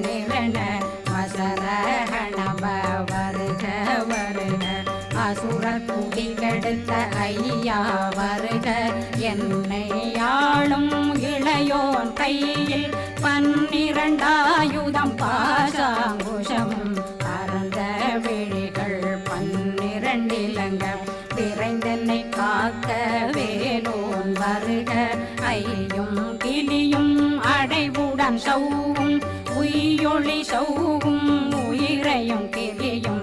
நிரண மசரகணப வருக வருக அசுரர் குடி கெடுத்த ஐயா வருக என்னை ஆளும் இளையோன் கையில் 12 ஆயுதம் பாசாங்குஷமும் பரந்த விழிகள் 12 இலங்க விரைந்தென்னை காக்க வேலோன் வருக ஐயும் கிளியும் அடைவுடன் சௌவும் உயிரொளி சௌவும் உயிரையும் கிளியும்